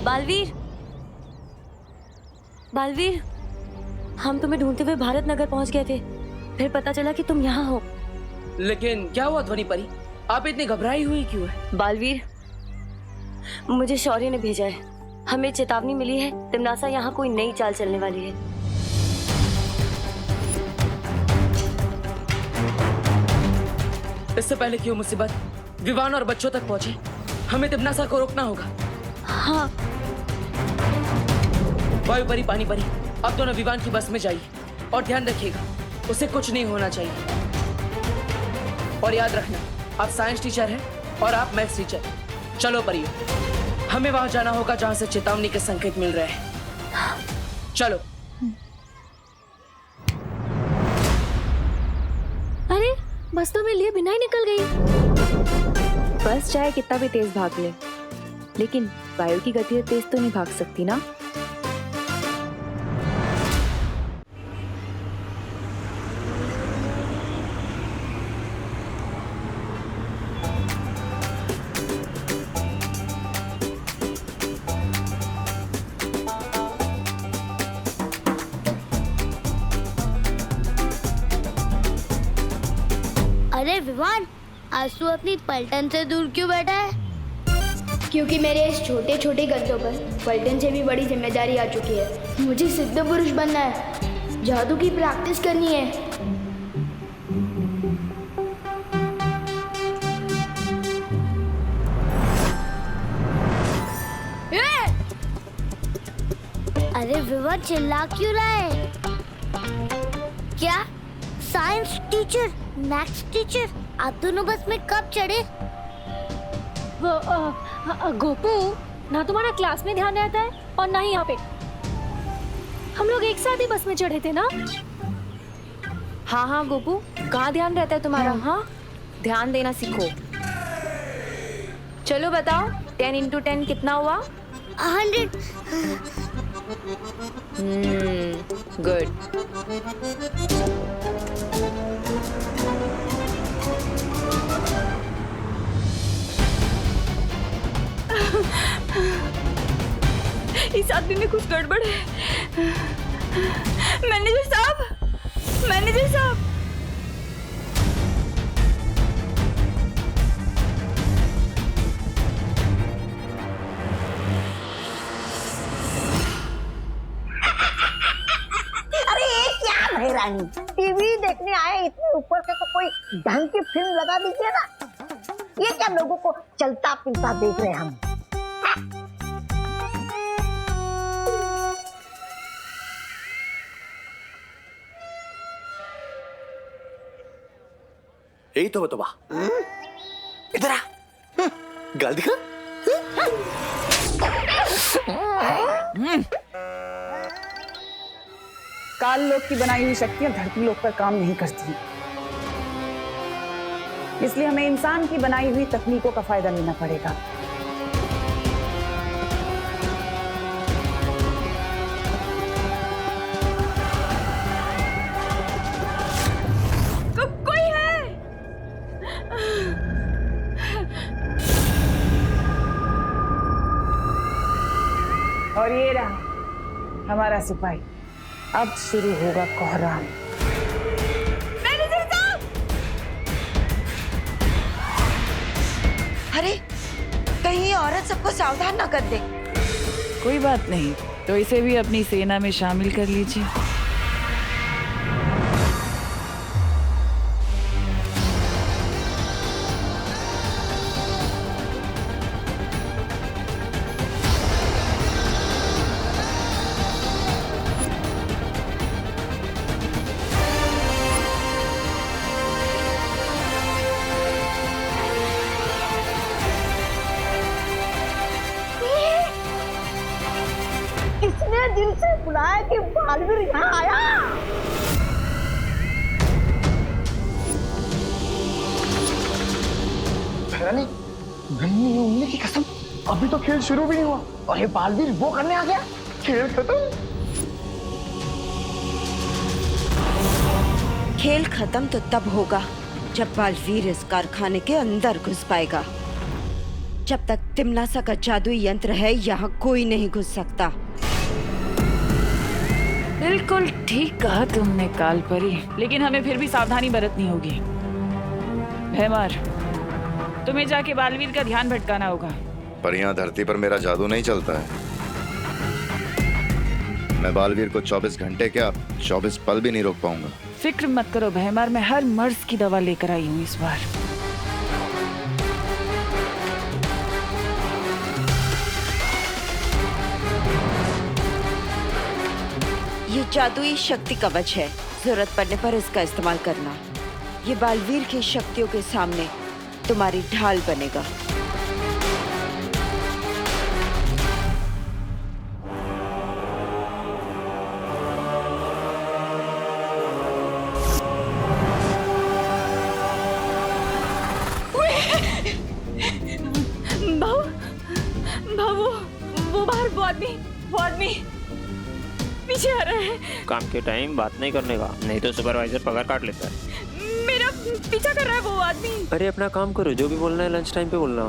बालवीर, बालवीर, हम तुम्हें ढूंढते हुए भारत नगर पहुंच गए थे। फिर पता चला कि तुम यहाँ हो। लेकिन क्या हुआ ध्वनि परी? आप इतनी घबराई हुई क्यों है? बालवीर, मुझे शौर्य ने भेजा है। हमें चेतावनी मिली है, तिमनासा यहाँ कोई नई चाल चलने वाली है। इससे पहले कि वो मुसीबत विवान और बच्चों तक पहुंचे, हमें तिमनासा को रोकना होगा। हाँ। वायु परी, पानी परी, आप दोनों विवान की बस में जाइए और ध्यान रखिएगा, उसे कुछ नहीं होना चाहिए। और याद रखना, आप साइंस टीचर हैं और आप मैथ्स टीचर। चलो परियो, हमें वहां जाना होगा जहां से चेतावनी के संकेत मिल रहे हैं। चलो। अरे बस तो मैं लिए बिना ही निकल गई। बस चाहे कितना भी तेज भाग ले, लेकिन वायु की गति से तेज तो नहीं भाग सकती ना। अरे विवान, आज तू अपनी पलटन से दूर क्यों बैठा है? क्योंकि मेरे इस छोटे छोटे कंधों पर पलटन से भी बड़ी जिम्मेदारी आ चुकी है। मुझे सिद्ध पुरुष बनना है, जादू की प्रैक्टिस करनी है। अरे विवान, चिल्ला क्यों रहा है? क्या साइंस टीचर, मैथ्स टीचर, आप दोनों बस में कब चढ़े? गोपू, ना तुम्हारा क्लास में ध्यान रहता है और ना ही यहाँ पे। हम लोग एक साथ ही बस में चढ़े थे ना? हाँ हाँ गोपू, कहाँ ध्यान रहता है तुम्हारा? हाँ, ध्यान देना सीखो। चलो बताओ, 10 into 10 कितना हुआ? 100। गुड। इस आदमी में कुछ गड़बड़ है। मैनेजर साहब, मैनेजर साहब। अरे क्या भाई रानी, टीवी देखने आए, इतने ऊपर से तो कोई ढंग की फिल्म लगा दीजिए ना। ये क्या लोगों को चलता फिरता देख रहे हैं हम। यही तो बतवा, इधर आ, गाल दिखा। काल लोक की बनाई हुई शक्तियां धरती लोक पर काम नहीं करती, इसलिए हमें इंसान की बनाई हुई तकनीकों का फायदा लेना पड़ेगा। कोई है? और ये रहा हमारा सिपाही। अब शुरू होगा कोहराम। मैनेजर साहब! अरे कहीं औरत सबको सावधान न कर दे। कोई बात नहीं, तो इसे भी अपनी सेना में शामिल कर लीजिए। किसने दिल से बुलाया कि बालवीर यहाँ आया? रानी, गन्नी उंगली की कसम, अभी तो खेल शुरू भी नहीं हुआ और ये बालवीर वो करने आ गया। खेल खत्म। खेल खत्म तो तब होगा जब बालवीर इस कारखाने के अंदर घुस पाएगा। जब तक तिमलासा का जादुई यंत्र है यहाँ कोई नहीं घुस सकता। बिल्कुल ठीक कहा तुमने कालपरी, लेकिन हमें फिर भी सावधानी बरतनी होगी। भैमार, तुम्हें जाके बालवीर का ध्यान भटकाना होगा। पर यहाँ धरती पर मेरा जादू नहीं चलता है। मैं बालवीर को 24 घंटे क्या 24 पल भी नहीं रोक पाऊंगा। फिक्र मत करो भैमार, मैं हर मर्ज की दवा लेकर आई हूँ इस बार। ये जादुई शक्ति कवच है, जरूरत पड़ने पर इसका इस्तेमाल करना। ये बालवीर की शक्तियों के सामने तुम्हारी ढाल बनेगा। वो आदमी पीछे आ रहा है। काम के टाइम बात नहीं करने का, नहीं तो सुपरवाइजर पगार काट लेता है। मेरा पीछा कर रहा है वो आदमी। अरे अपना काम करो, जो भी बोलना है लंच टाइम पे बोलना।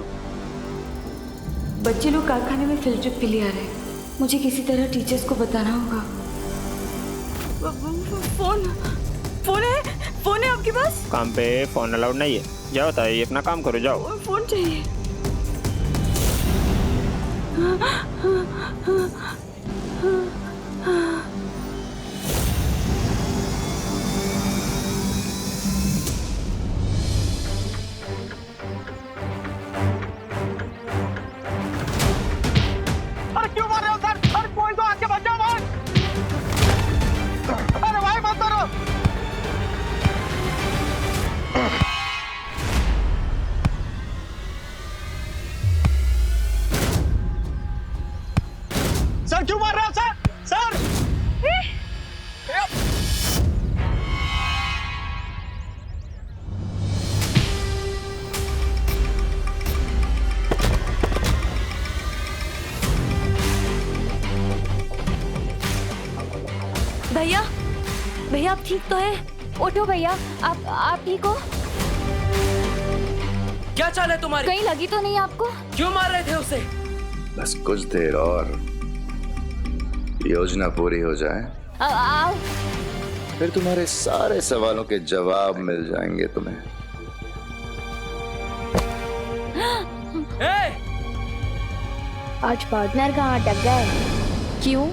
बच्चे लोग कारखाने में फील्ड ट्रिप के लिए आ रहे हैं, मुझे किसी तरह टीचर्स को बताना होगा। फोन है आपके पास? काम पे फोन अलाउड नहीं है। जाओ ताई, अपना काम करो, जाओ। फोन चाहिए। अरे क्यों मार रहे हो सर? अरे कोई तो आके बच जाओ भाई। अरे भाई मत मारो। सर क्यों मार रहे हो सर? सर भैया आप ठीक तो है? उठो भैया, आप ठीक हो? क्या चाल है तुम्हारी? कहीं लगी तो नहीं आपको? क्यों मार रहे थे उसे? बस कुछ देर और योजना पूरी हो जाए, फिर तुम्हारे सारे सवालों के जवाब मिल जाएंगे तुम्हें। आज पार्टनर कहाँ अटक गए? क्यों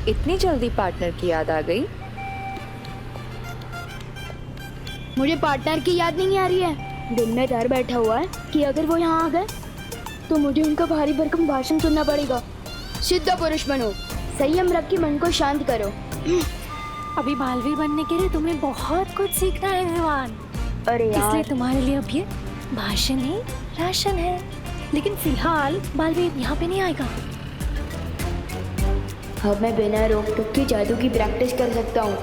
इतनी जल्दी पार्टनर की याद आ गई? मुझे पार्टनर की याद नहीं आ रही है। दिल में डर बैठा हुआ है कि अगर वो यहाँ आ गए तो मुझे उनका भारी भरकम भाषण सुनना पड़ेगा। सिद्ध पुरुष बनो, संयम रख के मन को शांत करो। अभी बालवीर बनने के लिए तुम्हें बहुत कुछ सीखना है विवान। अरे यार, इसलिए तुम्हारे लिए अब ये भाषण ही राशन है। लेकिन फिलहाल बालवीर यहाँ पे नहीं आएगा। अब मैं बिना रोक टोक के जादू की प्रैक्टिस कर सकता हूँ।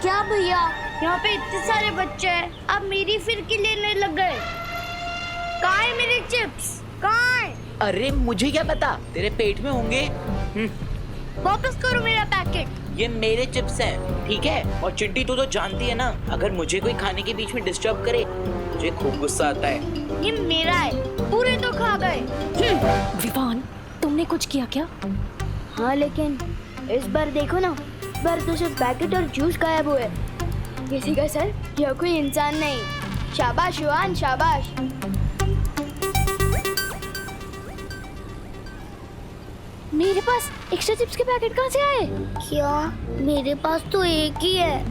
क्या भैया, यहाँ पे इतने सारे बच्चे हैं, अब मेरी फिरकी लेने लग गए। कहाँ है मेरे चिप्स? कहाँ है? अरे मुझे क्या पता, तेरे पेट में होंगे। वापस करो मेरा पैकेट। ये मेरे चिप्स हैं, ठीक है? और चिंटी तू तो जानती है ना, अगर मुझे कोई खाने के बीच में डिस्टर्ब करे मुझे खूब गुस्सा आता है। ये मेरा है, पूरे तो खा गए। विवान, तुमने कुछ किया क्या? हाँ लेकिन इस बार देखो ना, इस बार तो सिर्फ पैकेट और जूस गायब हुए। किसी का सर या कोई इंसान नहीं। शाबाश युवान, शाबाश। मेरे पास एक्स्ट्रा चिप्स के पैकेट कहाँ से आए? क्या? मेरे पास तो एक ही है।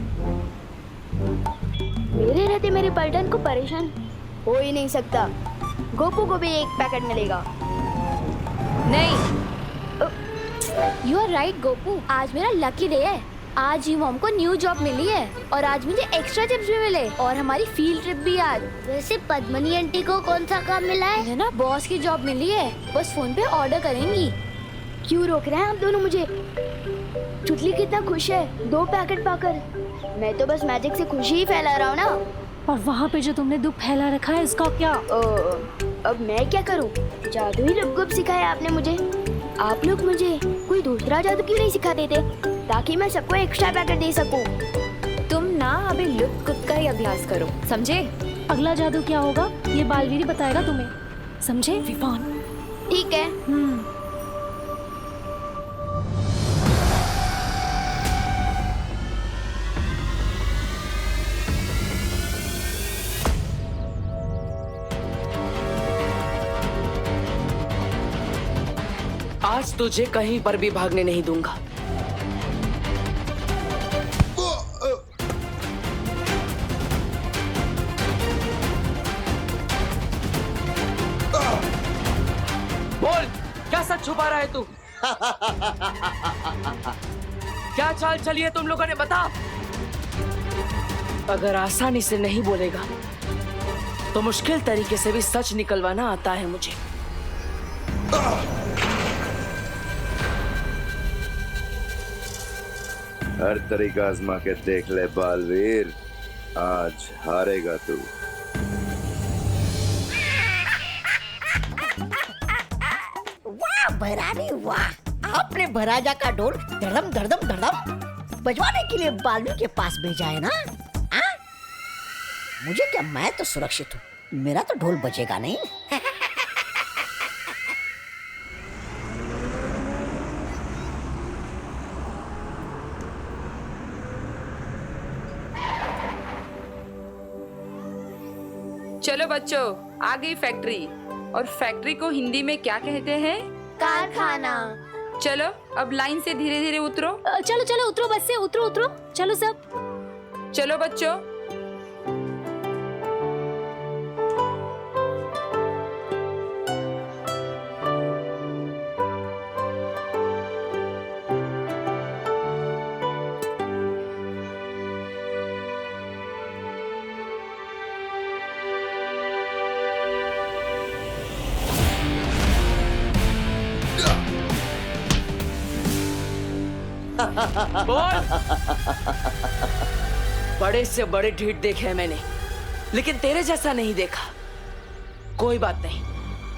मेरे रहते मेरे पलटन को परेशान हो ही नहीं सकता। गोपू को भी एक पैकेट मिलेगा। नहीं, यू आर राइट गोपू, आज मेरा लकी डे है। आज ही मॉम को न्यू जॉब मिली है और आज मुझे एक्स्ट्रा चिप्स भी मिले और हमारी फील्ड ट्रिप भी आज। वैसे पद्मनी आंटी को कौन सा काम मिला है? है ना, बॉस की जॉब मिली है, बस फोन पे ऑर्डर करेंगी। क्यों रोक रहे हैं आप दोनों मुझे? चुटली कितना खुश है 2 पैकेट पाकर। मैं तो बस मैजिक से खुशी ही फैला रहा हूँ ना। और वहाँ पे जो तुमने दुख फैला रखा है उसका क्या? अब मैं क्या करूं? जादू ही लुप-गुप सिखाया आपने मुझे। आप लोग मुझे कोई दूसरा जादू क्यों नहीं सिखा देते ताकि मैं सबको एक्स्ट्रा पैकेट दे सकूं? तुम ना अभी लुप गुप का ही अभ्यास करो, समझे? अगला जादू क्या होगा ये बालवीर ही बताएगा तुम्हें, समझे विपान? ठीक है। आज तुझे कहीं पर भी भागने नहीं दूंगा। बोल, क्या सच छुपा रहा है तू? क्या चाल चली है तुम लोगों ने, बता। अगर आसानी से नहीं बोलेगा तो मुश्किल तरीके से भी सच निकलवाना आता है मुझे। हर तरीका आजमा के देख ले बालवीर, आज हारेगा तू। वाह भैरानी वाह, आपने भराजा का ढोल धड़म धड़म धड़म बजवाने के लिए बालवीर के पास भेजा है ना? आ? मुझे क्या, मैं तो सुरक्षित हूँ, मेरा तो ढोल बजेगा नहीं। चलो बच्चों, आ गई फैक्ट्री। और फैक्ट्री को हिंदी में क्या कहते हैं? कारखाना। चलो अब लाइन से धीरे धीरे उतरो। चलो चलो उतरो, बस से उतरो उतरो, चलो सब। चलो बच्चों। बोल। बड़े से बड़े ढीठ देखे हैं मैंने, लेकिन तेरे जैसा नहीं देखा। कोई बात नहीं,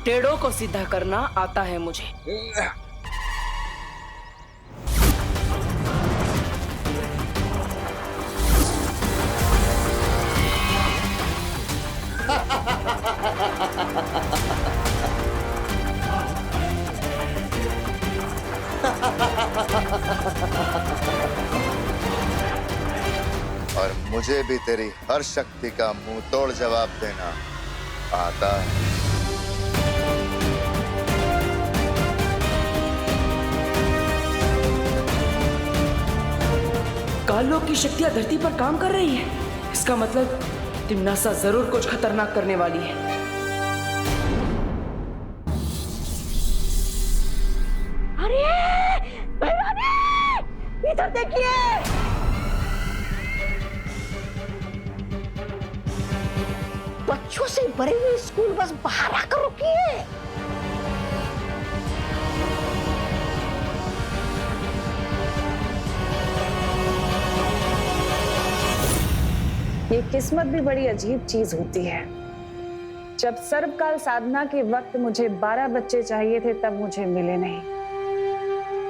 टेढ़ों को सीधा करना आता है मुझे। और मुझे भी तेरी हर शक्ति का मुंह तोड़ जवाब देना आता है। कालों की शक्तियां धरती पर काम कर रही हैं। इसका मतलब तिम्नासा जरूर कुछ खतरनाक करने वाली है। अरे भैरानी, इधर देखिए। बच्चों से भरी हुई स्कूल बस बाहर आकर रुकी है। ये किस्मत भी बड़ी अजीब चीज होती है। जब सर्वकाल साधना के वक्त मुझे 12 बच्चे चाहिए थे, तब मुझे मिले नहीं,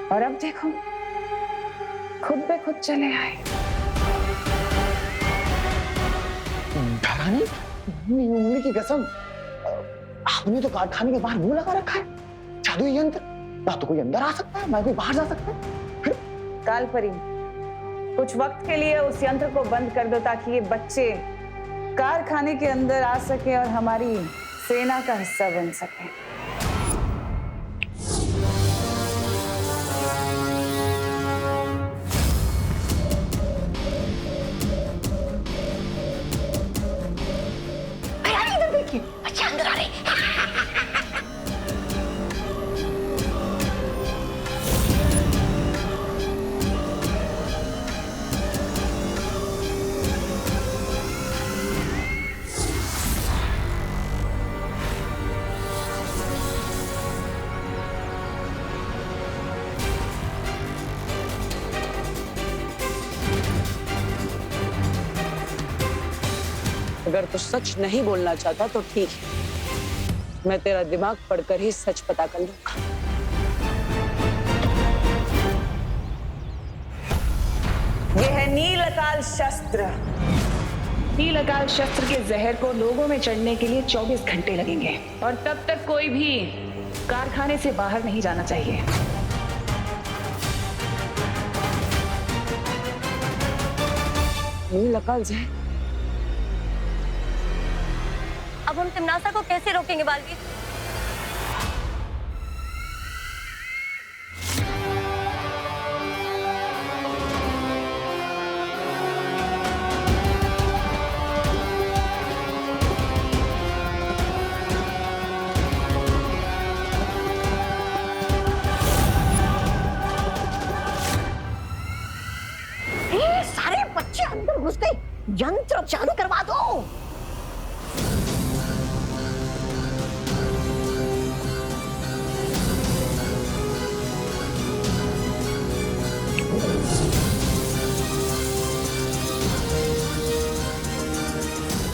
और अब देखो खुद पे खुद चले आए। भैरानी, उंगली की कसम, आपने तो कारखाने के बाहर मुंह लगा रखा है। जादुई यंत्र, ना तो कोई अंदर आ सकता है ना कोई बाहर जा सकता है। कालपरी, कुछ वक्त के लिए उस यंत्र को बंद कर दो ताकि ये बच्चे कारखाने के अंदर आ सके और हमारी सेना का हिस्सा बन सके। इधर देखिए, बच्चे अंदर आ रहे हैं। अगर तू सच नहीं बोलना चाहता तो ठीक है, मैं तेरा दिमाग पढ़कर ही सच पता कर लूंगा। यह है नील अकाल शस्त्र। नील अकाल शस्त्र के जहर को लोगों में चढ़ने के लिए 24 घंटे लगेंगे और तब तक कोई भी कारखाने से बाहर नहीं जाना चाहिए। नील अकाल जहर। अब हम तिमनासा को कैसे रोकेंगे बालवीर? सारे बच्चे अंदर घुस गए, यंत्र चालू करवा दो।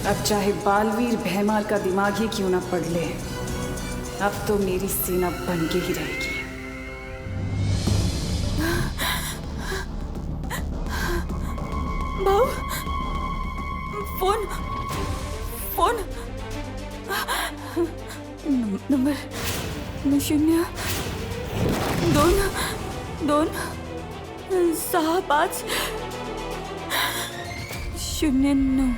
अब चाहे बालवीर भैमार का दिमाग ही क्यों ना पढ़ ले, अब तो मेरी सेना बन के ही रहेगी। भाऊ, फोन फोन नंबर 0-2-2-6-5-0-9।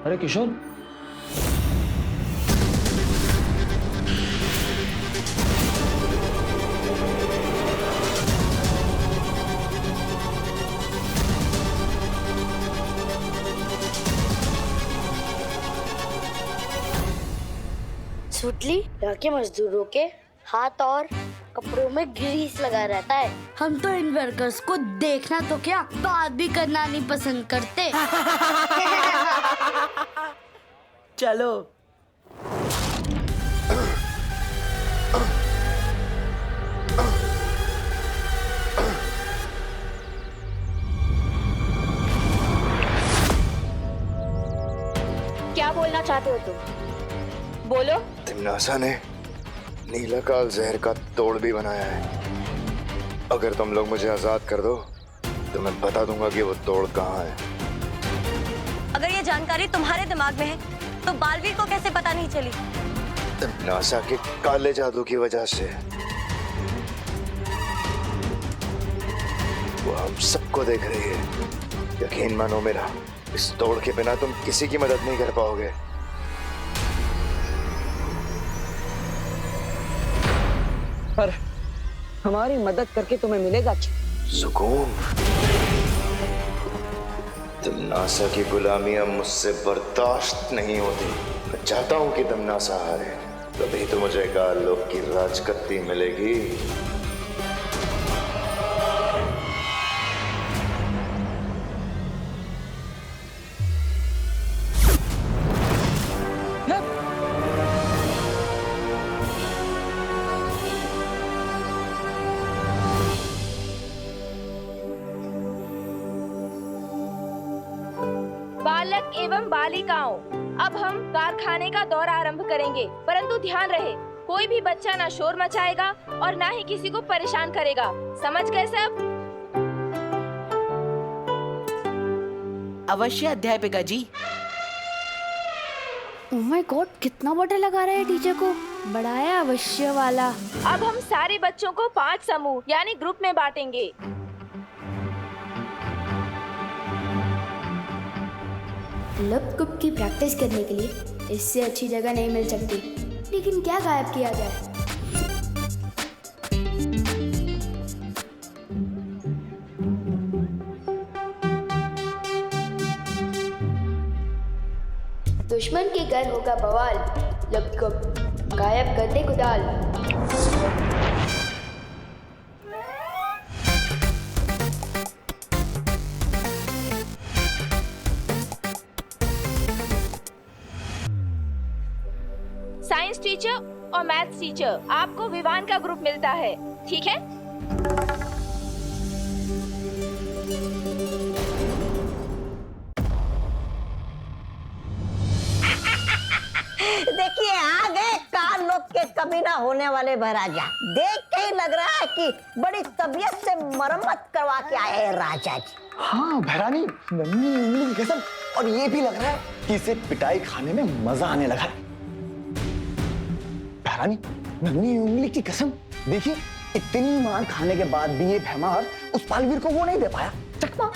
अरे किशोर, सुटली लड़के मजदूरों के हाथ और कपड़ों में ग्रीस लगा रहता है। हम तो इन वर्कर्स को देखना तो क्या, बात भी करना नहीं पसंद करते। चलो। क्या बोलना चाहते हो तुम? बोलो। तिमनासा ने नीलाकाल जहर का तोड़ भी बनाया है। अगर तुम लोग मुझे आजाद कर दो तो मैं बता दूंगा कि वो तोड़ कहाँ है। अगर ये जानकारी तुम्हारे दिमाग में है तो बालवीर को कैसे पता नहीं चली? तिमनासा के काले जादू की वजह से। वो हम सबको देख रही है। यकीन मानो मेरा, इस तोड़ के बिना तुम किसी की मदद नहीं कर पाओगे। पर हमारी मदद करके तुम्हें मिलेगा सुकून। तिमनासा की गुलामी अब मुझसे बर्दाश्त नहीं होती। मैं चाहता हूं कि तिमनासा हारे, तभी तो मुझे काल लोक की राजगद्दी मिलेगी। बालक एवं बालिकाओं, अब हम कारखाने का दौरा आरंभ करेंगे, परंतु ध्यान रहे कोई भी बच्चा ना शोर मचाएगा और ना ही किसी को परेशान करेगा। समझ गए सब? अवश्य अध्यापिका जी। ओह माय गॉड, कितना बड़ा लगा रहा है टीचर को। बड़ा है अवश्य वाला। अब हम सारे बच्चों को 5 समूह यानी ग्रुप में बांटेंगे। लप-कुप की प्रैक्टिस करने के लिए इससे अच्छी जगह नहीं मिल सकती। लेकिन क्या गायब किया जाए? दुश्मन के घर होगा बवाल, लगभग गायब कर दे कुदाल। साइंस टीचर और मैथ्स टीचर, आपको विवान का ग्रुप मिलता है, ठीक है? देखिए आ गए कार लोग के कभी ना होने वाले भराजा। देख के ही लग रहा है कि बड़ी तबीयत से मरम्मत करवा के आए हैं राजा जी। हाँ भैरानी, नन्ही उंगली की कसम, और ये भी लग रहा है कि इसे पिटाई खाने में मजा आने लगा है। भैरानी, नन्ही उंगली की कसम, देखिए इतनी मार खाने के बाद भी ये भैमार उस बालवीर को वो नहीं दे पाया चकमा।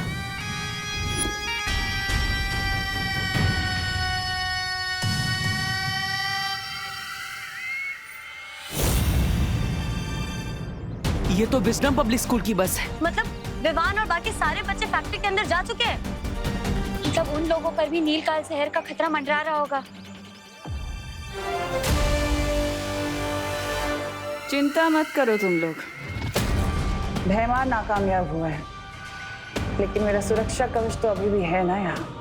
ये तो विजडम पब्लिक स्कूल की बस है। मतलब विवान और बाकी सारे बच्चे फैक्ट्री के अंदर जा चुके हैं। मतलब उन लोगों पर भी नीलकाल शहर का खतरा मंडरा रहा होगा। चिंता मत करो तुम लोग, भैमार नाकामयाब हुआ है, लेकिन मेरा सुरक्षा कवच तो अभी भी है ना यहाँ।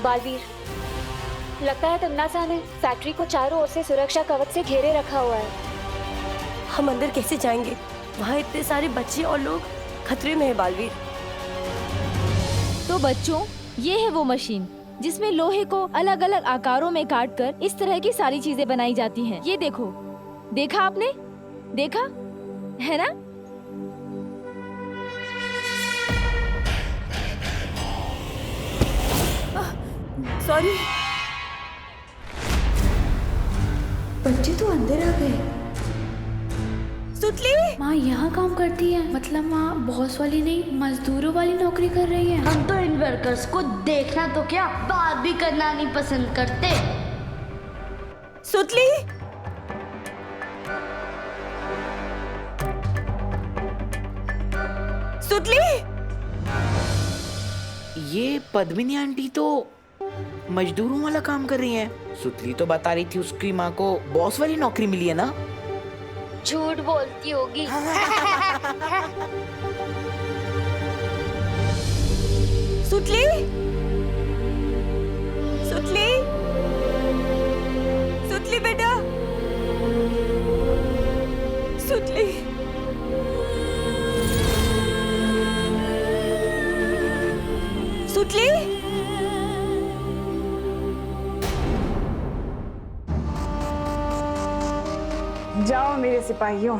बालवीर, लगता है तमन्ना ने फैक्ट्री को चारों ओर से सुरक्षा कवच से घेरे रखा हुआ है। हम अंदर कैसे जाएंगे? वहाँ इतने सारे बच्चे और लोग खतरे में है बालवीर। तो बच्चों, ये है वो मशीन जिसमें लोहे को अलग अलग आकारों में काटकर इस तरह की सारी चीजें बनाई जाती हैं। ये देखो, देखा आपने? देखा है ना? सॉरी, बच्चे तो अंदर आ गए। सुतली, माँ यहाँ काम करती है, मतलब माँ बॉस वाली नहीं, मजदूरों वाली नौकरी कर रही है। हम तो इन वर्कर्स को देखना तो क्या, बात भी करना नहीं पसंद करते। सुतली, सुतली। ये पद्मिनी आंटी तो मजदूरों वाला काम कर रही हैं। सुतली तो बता रही थी उसकी माँ को बॉस वाली नौकरी मिली है ना। झूठ बोलती होगी। सुतली, सुतली, सुतली बेटा, सुतली। सुतली, जाओ मेरे सिपाहियों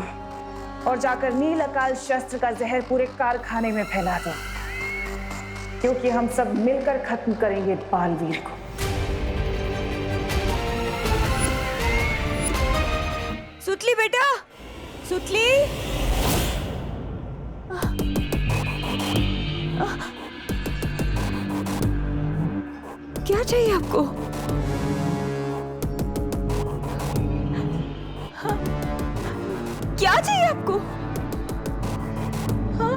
और जाकर नील अकाल शस्त्र का जहर पूरे कारखाने में फैला दो, क्योंकि हम सब मिलकर खत्म करेंगे बालवीर को। सुतली बेटा, सुतली। क्या चाहिए आपको? क्या चाहिए आपको? हाँ?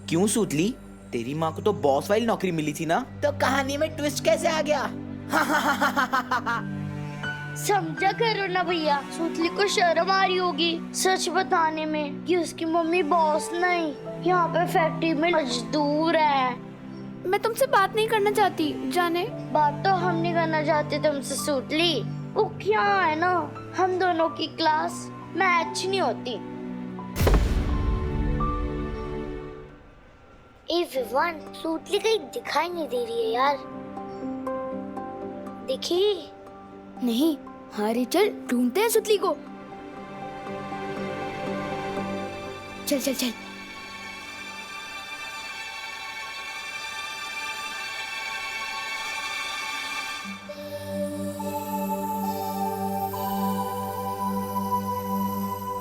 क्यों सुतली? तेरी माँ को तो बॉस वाली नौकरी मिली थी ना, तो कहानी में ट्विस्ट कैसे आ गया? समझा करो ना भैया, सुतली को शर्म आ रही होगी सच बताने में कि उसकी मम्मी बॉस नहीं, यहाँ पे फैक्ट्री में मजदूर है। मैं तुमसे बात नहीं करना चाहती, जाने। बात तो हम नहीं करना चाहते तुमसे सुतली, वो क्या है ना, हम दोनों की क्लास मैच नहीं होती। ए विवान, सुतली कहीं दिखाई नहीं दे रही है यार। देखी नहीं, हाँ चल ढूंढते हैं सुतली को। चल चल चल।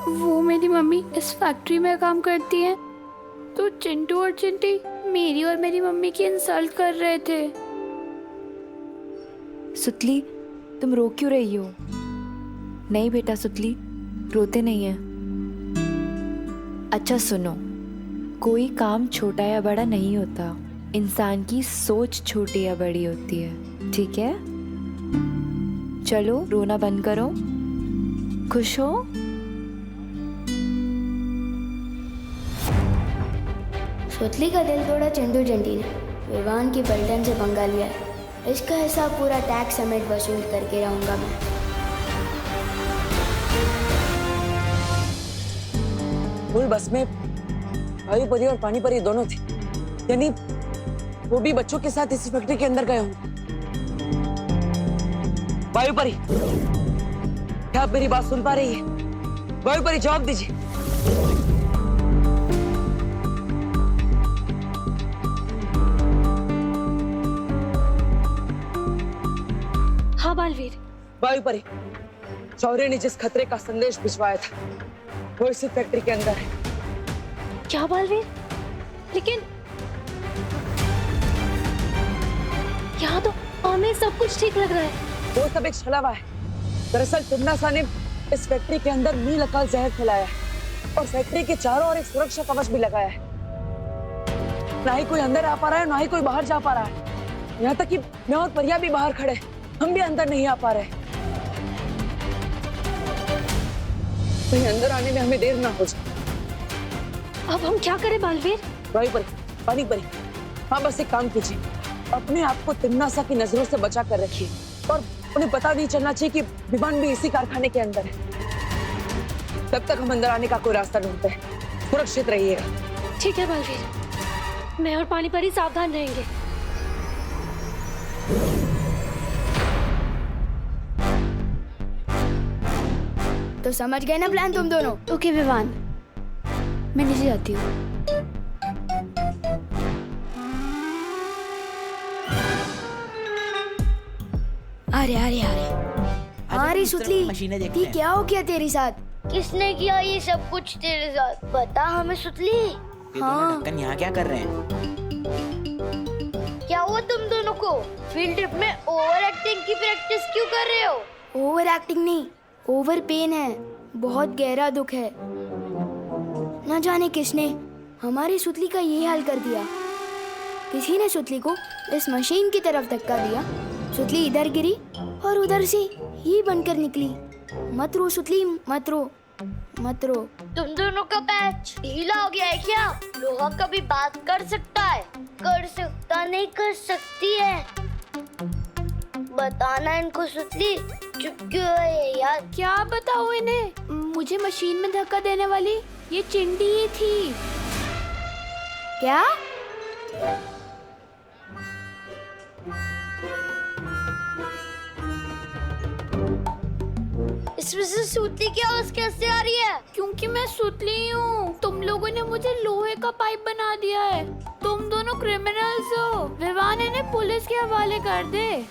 वो मेरी मम्मी इस फैक्ट्री में काम करती है, तो चिंटू और चिंटी मेरी और मेरी मम्मी की इंसल्ट कर रहे थे। सुतली, तुम रो क्यों रही हो? नहीं बेटा सुतली, रोते नहीं है। अच्छा सुनो, कोई काम छोटा या बड़ा नहीं होता, इंसान की सोच छोटी या बड़ी होती है, ठीक है? चलो रोना बंद करो, खुश हो? सुतली का दिल तोड़ा चिंटू चिंटी ने, विवान की पलटन से पंगा लिया है। इसका हिसाब पूरा टैक्स समेत वसूल करके रहूंगा मैं। फुल बस में वायु परी और पानी परी दोनों थे, यानी वो भी बच्चों के साथ इसी फैक्ट्री के अंदर गए होंगे। वायु परी, क्या आप मेरी बात सुन पा रही है? वायु परी जवाब दीजिए। हाँ बालवीर। वायु परी, शौर्य ने जिस खतरे का संदेश भिजवाया था वो इसी फैक्ट्री के अंदर है। क्या बालवीर? लेकिन यहाँ तो हमें सब कुछ ठीक लग रहा है। वो सब एक छलावा है। दरअसल तुमनासा ने इस फैक्ट्री के अंदर नील अकाल जहर फैलाया है और फैक्ट्री के चारों ओर एक सुरक्षा कवच भी लगाया है। ना ही कोई अंदर आ पा रहा है, ना ही कोई बाहर जा पा रहा है। यहाँ तक कि मैं और परिया भी बाहर खड़े, हम भी अंदर नहीं आ पा रहे। कहीं अंदर आने में हमें देर ना हो जाए। अब हम क्या करें बालवीर? वायु परी, पानी परी, हाँ बस एक काम कीजिए, अपने आप को तिम्नासा की नजरों से बचा कर रखिए और उन्हें पता नहीं चलना चाहिए कि विमान भी इसी कारखाने के अंदर है। तब तक हम अंदर आने का कोई रास्ता ढूंढते हैं। सुरक्षित रहिएगा। ठीक है बालवीर, मैं और पानी परी सावधान रहेंगे। तो समझ गए ना प्लान तुम दोनों? ओके विवान, मैं नीचे जाती हूँ। अरे अरे अरे अरे सुतली, ये क्या हो गया तेरे साथ? किसने किया ये सब कुछ तेरे साथ? बता हमें सुतली। हाँ, यहाँ क्या कर रहे हैं? क्या हुआ तुम दोनों को? फील्ड ट्रिप में ओवर एक्टिंग की प्रैक्टिस क्यों कर रहे हो? ओवर एक्टिंग नहीं, ओवर पेन है, बहुत गहरा दुख है। न जाने किसने हमारी सुतली का ये हाल कर दिया। किसी ने सुतली को इस मशीन की तरफ धक्का दिया, सुतली इधर गिरी और उधर से ही बनकर निकली। मत रो सुतली, मत रो, मत रो। तुम दोनों का पैच ढीला हो गया है क्या? लोहा कभी बात कर सकता है? कर सकता नहीं, कर सकती है। बताना इनको सुतली, चुप क्यों है यार? क्या बताओ इन्हें? मुझे मशीन में धक्का देने वाली ये चिंटी ही थी। क्या? इसमें से सुतली की आवाज कैसे आ रही है? क्योंकि मैं सुतली हूँ। तुम लोगों ने मुझे लोहे का पाइप बना दिया है। तुम दोनों क्रिमिनल्स हो। विवान इन्हें पुलिस के हवाले कर दे।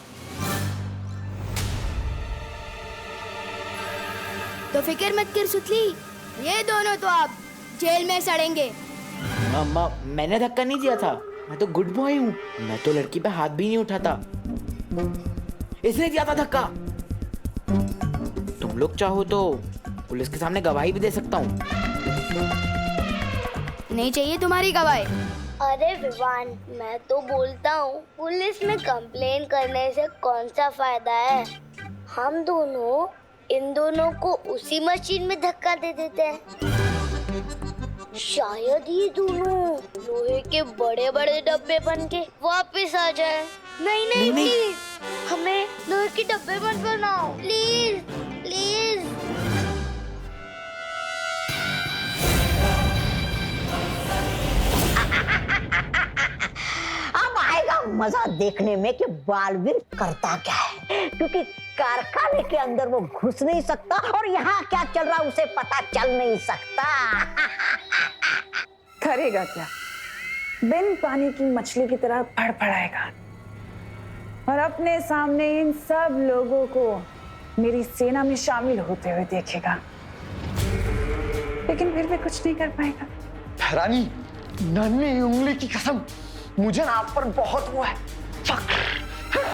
तो फिक्र मत कर सुतली, ये दोनों तो आप जेल में सड़ेंगे। मम्मा, मैंने धक्का नहीं दिया था, मैं तो गुड बॉय हूँ। मैं तो लड़की पे हाथ भी नहीं उठाता, इसने दिया था धक्का। तुम लोग चाहो तो पुलिस के सामने गवाही भी दे सकता हूँ। नहीं चाहिए तुम्हारी गवाही। अरे विवान, मैं तो बोलता हूँ पुलिस में कंप्लेन करने से कौन सा फायदा है? हम दोनों इन दोनों को उसी मशीन में धक्का दे देते हैं। शायद ये दोनों लोहे के बड़े बड़े डब्बे बन के वापस आ जाए। नहीं नहीं प्लीज, हमें लोहे के डब्बे मत बनाओ प्लीज प्लीज। अब आएगा मजा देखने में कि बालवीर करता क्या है, क्योंकि कारखाने के अंदर वो घुस नहीं सकता और यहाँ क्या चल रहा उसे पता चल नहीं सकता। करेगा क्या? बिन पानी की मछली की तरह फड़फड़ाएगा और अपने सामने इन सब लोगों को मेरी सेना में शामिल होते हुए देखेगा, लेकिन फिर भी कुछ नहीं कर पाएगा। रानी, नन्ही उंगली की कसम, मुझे ना आप पर बहुत वो है, शक